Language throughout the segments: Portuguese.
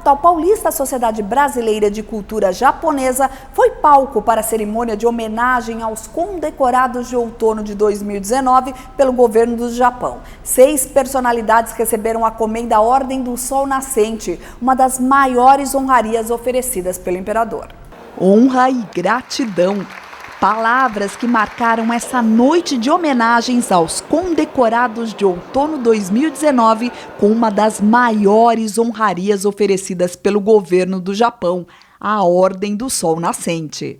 capital paulista, a Sociedade Brasileira de Cultura Japonesa foi palco para a cerimônia de homenagem aos condecorados de outono de 2019 pelo governo do Japão. 6 personalidades receberam a Comenda Ordem do Sol Nascente, uma das maiores honrarias oferecidas pelo imperador. Honra e gratidão. Palavras que marcaram essa noite de homenagens aos condecorados de outono 2019 com uma das maiores honrarias oferecidas pelo governo do Japão, a Ordem do Sol Nascente.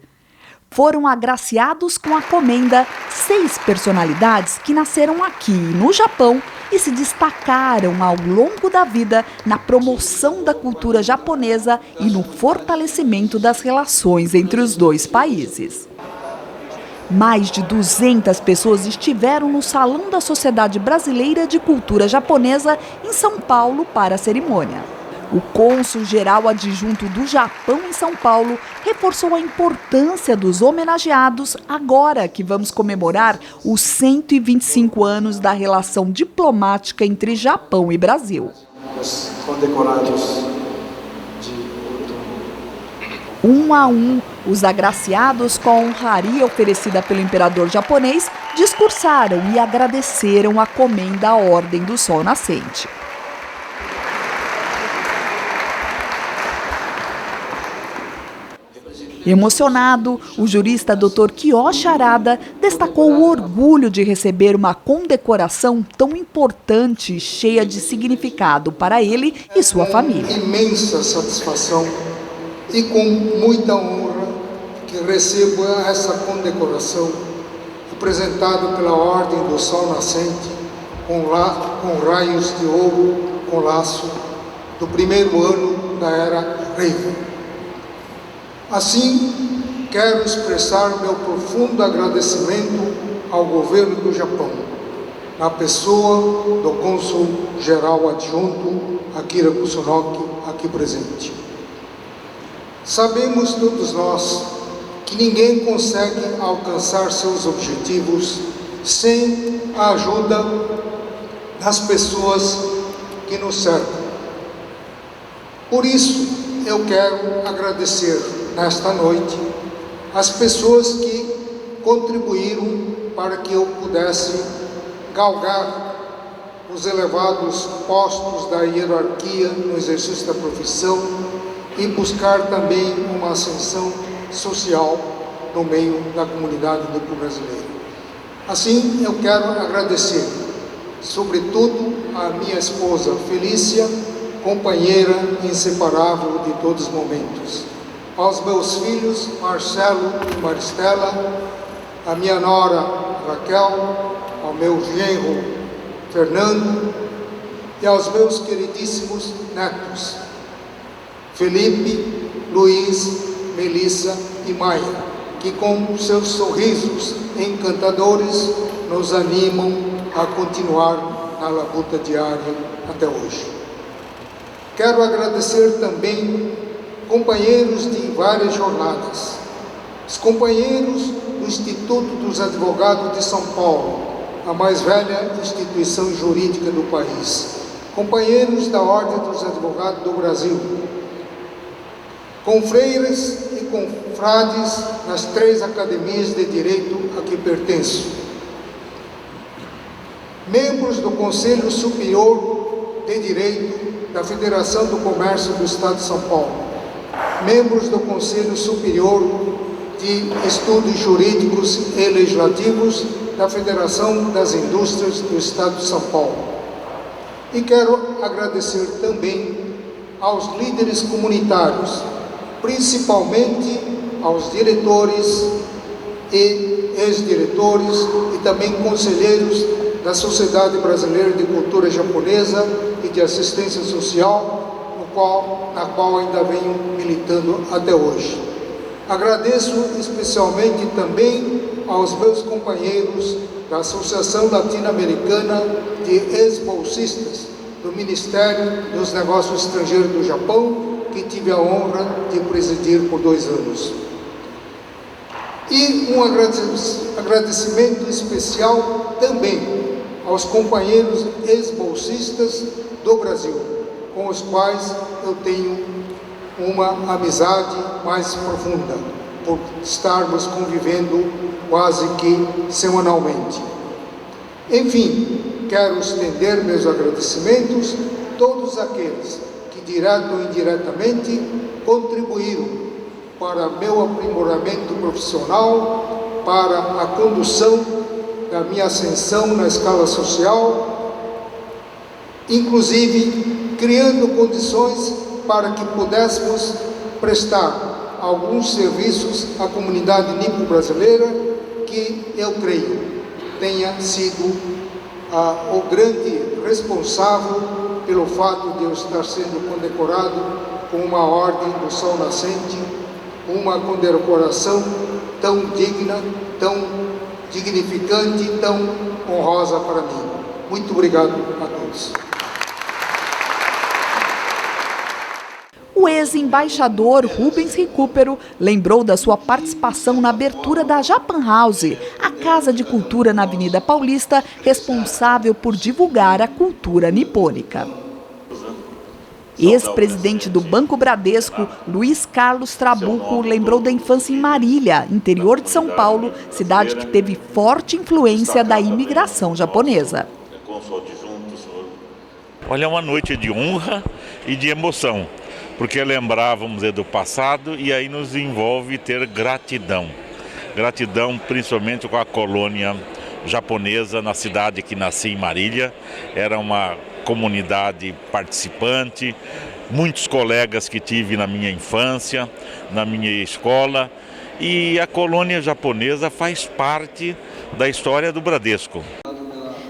Foram agraciados com a comenda 6 personalidades que nasceram aqui no Japão e se destacaram ao longo da vida na promoção da cultura japonesa e no fortalecimento das relações entre os dois países. Mais de 200 pessoas estiveram no Salão da Sociedade Brasileira de Cultura Japonesa, em São Paulo, para a cerimônia. O cônsul-geral adjunto do Japão em São Paulo reforçou a importância dos homenageados agora que vamos comemorar os 125 anos da relação diplomática entre Japão e Brasil. Os condecorados Um a um, os agraciados com a honraria oferecida pelo imperador japonês discursaram e agradeceram a comenda à Ordem do Sol Nascente. Emocionado, o jurista Dr. Kiyoshi Arada destacou o orgulho de receber uma condecoração tão importante e cheia de significado para ele e sua família. Imensa satisfação e com muita honra que recebo essa condecoração apresentada pela Ordem do Sol Nascente com raios de ouro com laço do primeiro ano da Era Reiwa. Assim, quero expressar meu profundo agradecimento ao governo do Japão, na pessoa do cônsul-geral adjunto Akira Kusunoki, aqui presente. Sabemos todos nós que ninguém consegue alcançar seus objetivos sem a ajuda das pessoas que nos cercam. Por isso, eu quero agradecer nesta noite as pessoas que contribuíram para que eu pudesse galgar os elevados postos da hierarquia no exercício da profissão e buscar também uma ascensão social no meio da comunidade brasileira. Assim, eu quero agradecer, sobretudo, a minha esposa Felícia, companheira inseparável de todos os momentos, aos meus filhos Marcelo e Maristela, a minha nora Raquel, ao meu genro Fernando e aos meus queridíssimos netos Felipe, Luiz, Melissa e Maia, que com seus sorrisos encantadores nos animam a continuar na labuta diária até hoje. Quero agradecer também companheiros de várias jornadas, os companheiros do Instituto dos Advogados de São Paulo, a mais velha instituição jurídica do país, companheiros da Ordem dos Advogados do Brasil, confreiras e confrades nas 3 academias de direito a que pertenço, membros do Conselho Superior de Direito da Federação do Comércio do Estado de São Paulo, membros do Conselho Superior de Estudos Jurídicos e Legislativos da Federação das Indústrias do Estado de São Paulo. E quero agradecer também aos líderes comunitários, principalmente aos diretores e ex-diretores e também conselheiros da Sociedade Brasileira de Cultura Japonesa e de Assistência Social, na qual ainda venho militando até hoje. Agradeço especialmente também aos meus companheiros da Associação Latino-Americana de Ex-Bolsistas do Ministério dos Negócios Estrangeiros do Japão, que tive a honra de presidir por 2 anos. E um agradecimento especial também aos companheiros ex-bolsistas do Brasil, com os quais eu tenho uma amizade mais profunda, por estarmos convivendo quase que semanalmente. Enfim, quero estender meus agradecimentos a todos aqueles que, direto ou indiretamente, contribuíram para meu aprimoramento profissional, para a condução da minha ascensão na escala social, inclusive criando condições para que pudéssemos prestar alguns serviços à comunidade nipo-brasileira, que eu creio tenha sido o grande responsável pelo fato de eu estar sendo condecorado com uma ordem do Sol Nascente, uma condecoração tão digna, tão dignificante e tão honrosa para mim. Muito obrigado a todos. O ex-embaixador Rubens Recupero lembrou da sua participação na abertura da Japan House, a casa de cultura na Avenida Paulista, responsável por divulgar a cultura nipônica. Ex-presidente do Banco Bradesco, Luiz Carlos Trabuco, lembrou da infância em Marília, interior de São Paulo, cidade que teve forte influência da imigração japonesa. Olha, é uma noite de honra e de emoção, porque lembrávamos do passado e aí nos envolve ter gratidão. Gratidão principalmente com a colônia japonesa na cidade que nasci, em Marília. Era uma comunidade participante, muitos colegas que tive na minha infância, na minha escola, e a colônia japonesa faz parte da história do Bradesco.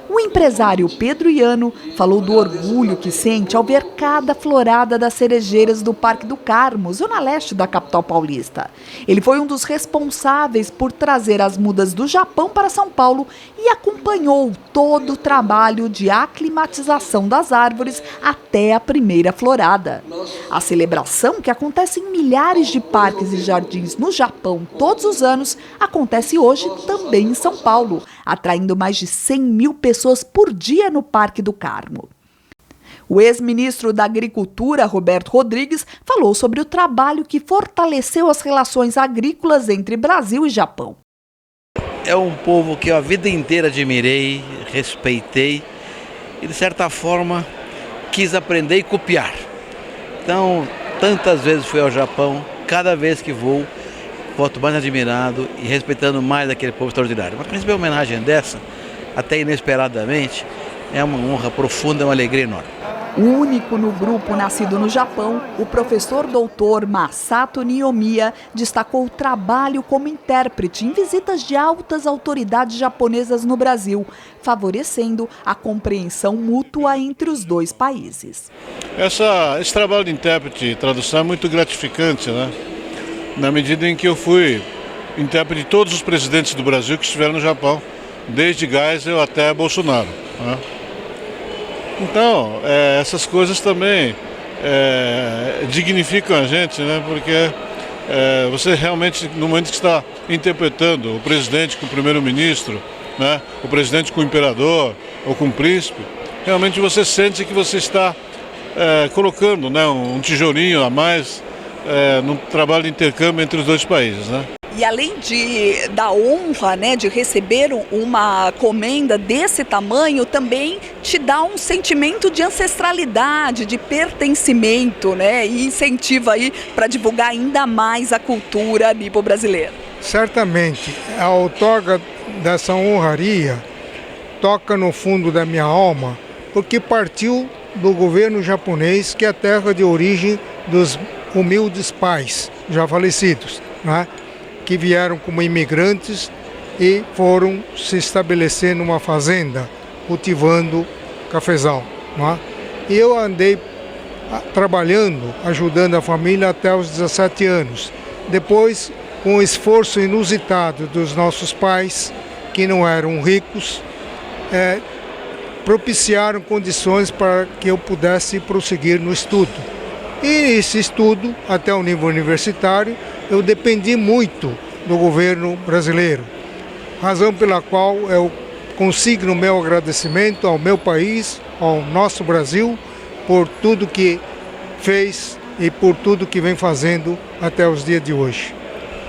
O empresário Pedro Iano falou do orgulho que sente ao ver cada florada das cerejeiras do Parque do Carmo, zona leste da capital paulista. Ele foi um dos responsáveis por trazer as mudas do Japão para São Paulo e acompanhou todo o trabalho de aclimatização das árvores até a primeira florada. A celebração, que acontece em milhares de parques e jardins no Japão todos os anos, acontece hoje também em São Paulo, atraindo mais de 100 mil pessoas por dia no Parque do Carmo. O ex-ministro da Agricultura, Roberto Rodrigues, falou sobre o trabalho que fortaleceu as relações agrícolas entre Brasil e Japão. É um povo que eu a vida inteira admirei, respeitei e, de certa forma, quis aprender e copiar. Então, tantas vezes fui ao Japão, cada vez que vou, volto mais admirado e respeitando mais aquele povo extraordinário. Mas receber uma homenagem dessa, até inesperadamente, é uma honra profunda, uma alegria enorme. O único no grupo nascido no Japão, o professor doutor Masato Niyomiya destacou o trabalho como intérprete em visitas de altas autoridades japonesas no Brasil, favorecendo a compreensão mútua entre os dois países. Esse trabalho de intérprete e tradução é muito gratificante, né? Na medida em que eu fui intérprete de todos os presidentes do Brasil que estiveram no Japão, desde Geisel até Bolsonaro, né? Então, essas coisas também dignificam a gente, né? Porque você realmente, no momento que está interpretando o presidente com o primeiro-ministro, né? O presidente com o imperador ou com o príncipe, realmente você sente que você está colocando, né, um tijolinho a mais no trabalho de intercâmbio entre os dois países, né? E além da honra, né, de receber uma comenda desse tamanho, também te dá um sentimento de ancestralidade, de pertencimento, né, e incentiva aí para divulgar ainda mais a cultura nipo-brasileira. Certamente, a outorga dessa honraria toca no fundo da minha alma, porque partiu do governo japonês, que é a terra de origem dos humildes pais já falecidos, né? Que vieram como imigrantes e foram se estabelecer numa fazenda, cultivando cafezal, né? E eu andei trabalhando, ajudando a família até os 17 anos. Depois, com o esforço inusitado dos nossos pais, que não eram ricos, propiciaram condições para que eu pudesse prosseguir no estudo. E esse estudo, até o nível universitário, eu dependi muito do governo brasileiro, razão pela qual eu consigno meu agradecimento ao meu país, ao nosso Brasil, por tudo que fez e por tudo que vem fazendo até os dias de hoje.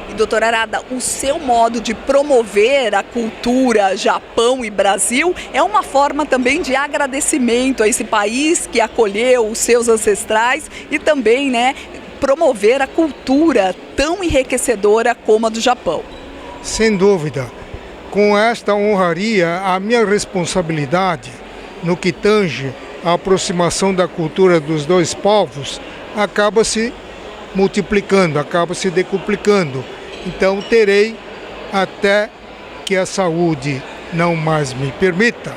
E, doutora Arada, o seu modo de promover a cultura Japão e Brasil é uma forma também de agradecimento a esse país que acolheu os seus ancestrais e também, né, promover a cultura tão enriquecedora como a do Japão. Sem dúvida, com esta honraria, a minha responsabilidade no que tange a aproximação da cultura dos dois povos acaba se multiplicando, acaba se decuplicando. Então terei, até que a saúde não mais me permita,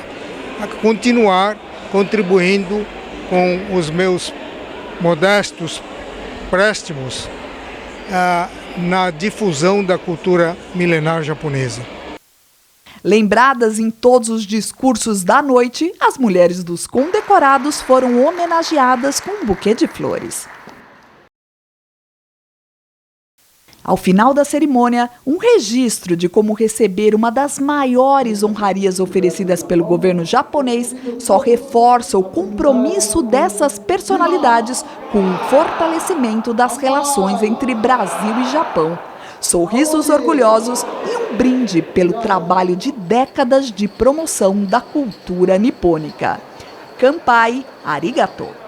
a continuar contribuindo com os meus modestos préstimos na difusão da cultura milenar japonesa. Lembradas em todos os discursos da noite, as mulheres dos condecorados foram homenageadas com um buquê de flores. Ao final da cerimônia, um registro de como receber uma das maiores honrarias oferecidas pelo governo japonês só reforça o compromisso dessas personalidades com o fortalecimento das relações entre Brasil e Japão. Sorrisos orgulhosos e um brinde pelo trabalho de décadas de promoção da cultura nipônica. Kanpai, arigato!